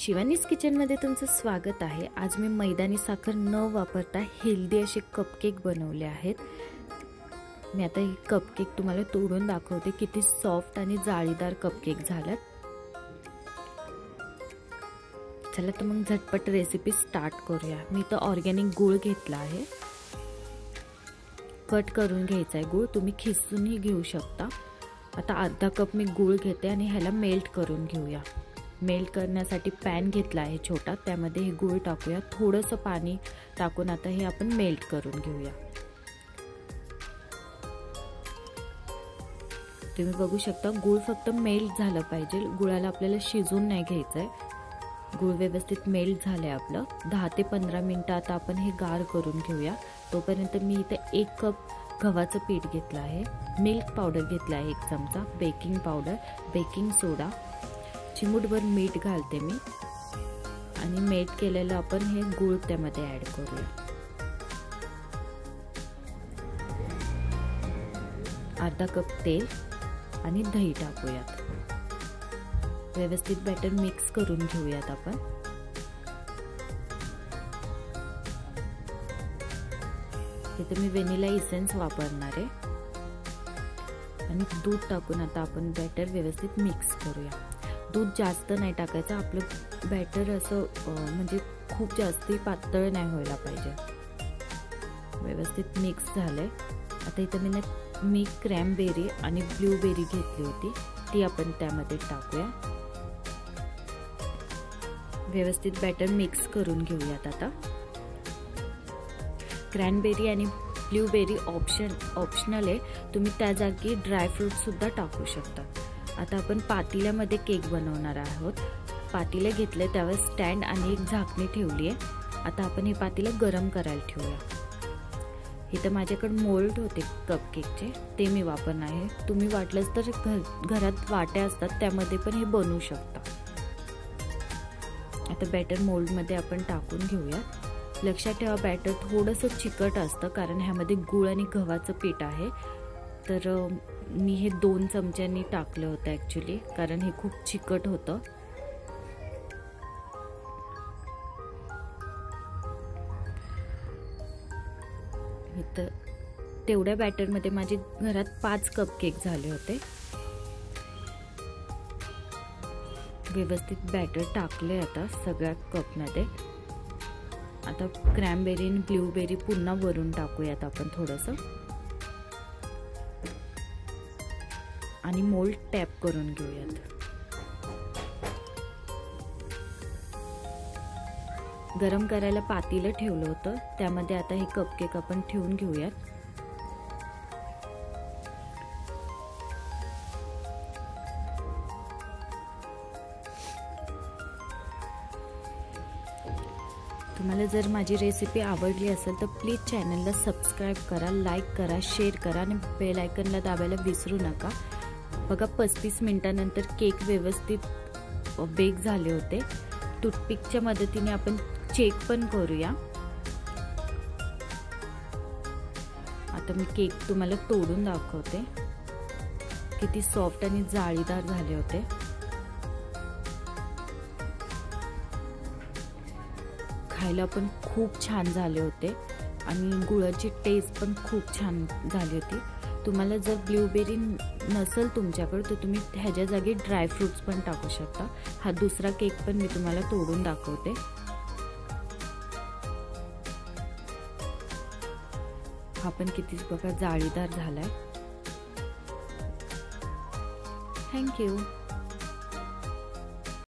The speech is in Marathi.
शिवानीज किचनमध्ये तुमचं स्वागत आहे। आज मी मैदानी साखर न वापरता हेल्दी असे कपकेक बनवले आहेत। मी आता हे कपकेक तुम्हाला तोडून दाखवते, किती सॉफ्ट आणि जाळीदार कपकेक झालेत। चला तर मग झटपट रेसिपी स्टार्ट करूया। मी तर ऑर्गॅनिक गूळ घेतला आहे, कट करून घ्यायचा आहे गूळ, तुम्ही खिसूनही घेऊ शकता। आता अर्धा कप मी गूळ घेते आणि ह्याला मेल्ट करून घेऊया। मेल्ट करण्यासाठी पॅन घेतला आहे छोटा, त्यामध्ये हे गूळ टाकूया। थोडंसं पाणी टाकून आता हे आपण मेल्ट करून घेऊया। तुम्ही बघू शकता गूळ फक्त मेल्ट झालं पाहिजे, गुळाला आपल्याला शिजवून नाही घ्यायचंय। गूळ व्यवस्थित मेल्ट झालंय आपलं। 10 ते 15 मिनिटं आता आपण हे गार करून घेऊया। तोपर्यंत मी इथे 1 कप गव्हाचं पीठ घेतलं आहे, मिल्क पावडर घेतला आहे 1 चमचा, बेकिंग पावडर, बेकिंग सोडा, चिमूटभर मीठ घालते मी आणि मेल्ट केलेलं आपण हे गूळ त्यामध्ये ऍड करूया। अर्धा कप तेल आणि दही टाकूयात। व्यवस्थित बॅटर मिक्स करून घेऊयात आपण। इथे मी व्हॅनिला इसेन्स वापरणार आहे आणि दूध टाकून आता आपण बॅटर व्यवस्थित मिक्स करूया। दूध जास्त नाही टाकायचं, आपलं बॅटर असं म्हणजे खूप जास्ती पातळ नाही व्हायला पाहिजे। व्यवस्थित मिक्स झालंय। आता इथं मी क्रॅनबेरी आणि ब्लूबेरी घेतली होती, ती आपण त्यामध्ये टाकूया। व्यवस्थित बॅटर मिक्स करून घेऊयात। आता क्रॅनबेरी आणि ब्लूबेरी ऑप्शनल आहे, तुम्ही त्या जागी ड्रायफ्रूट सुद्धा टाकू शकता। आता आपण पातेल्यामध्ये केक बनवणार आहोत। पातेले घेतले, त्यावर स्टँड आणि एक झाकणी ठेवली आहे। आता आपण हे पातेलं गरम करायला ठेवूया। इथं माझ्याकडे मोल्ड होते कपकेकचे, ते मी वापरणार आहे। तुम्ही वाटलंच तर घरात वाट्या असतात, त्यामध्ये पण हे बनवू शकता। आता बॅटर मोल्डमध्ये आपण टाकून घेऊया। लक्षात ठेवा बॅटर थोडंसं चिकट असतं, कारण ह्यामध्ये गूळ आणि गव्हाचं पीठ आहे। तर मी हे 2 चमच्यांनी टाकलं होतं ॲक्च्युली, कारण हे खूप चिकट होतं। तर तेवढ्या बॅटरमध्ये माझे घरात 5 कपकेक झाले होते। व्यवस्थित बॅटर टाकले आता सगळ्या कपमध्ये। आता क्रॅनबेरी आणि ब्लूबेरी पुन्हा वरून टाकूयात आपण थोडंसं आणि मोल्ड टॅप करून घेऊयात। गरम करायला पातेलं ठेवलं होतं, त्यामध्ये आता हे कपकेक आपण ठेवून घेऊयात। तुम्हाला जर माझी रेसिपी आवडली असेल तर प्लीज चॅनलला सबस्क्राईब करा, लाईक करा, शेअर करा आणि बेल आयकनला दाबायला विसरू नका। बघा 35 मिनिटांनंतर केक व्यवस्थित बेक झाले होते। टूथपिकच्या मदतीने आपण चेक पण करूया। आता मी केक तुम्हाला तोडून दाखवते, किती सॉफ्ट आणि जाळीदार झाले होते। खायला पण खूप छान झाले होते आणि गुळाची टेस्ट पण खूप छान झाली होती। तुम्हाला जर ब्लूबेरी नसेल तुमच्याकडे तर तुम्ही ह्याच्या जागी ड्रायफ्रुट्स पण टाकू शकता। हा दुसरा केक पण मी तुम्हाला तोडून दाखवते। हा पण किती बघा जाळीदार झालाय। थँक्यू।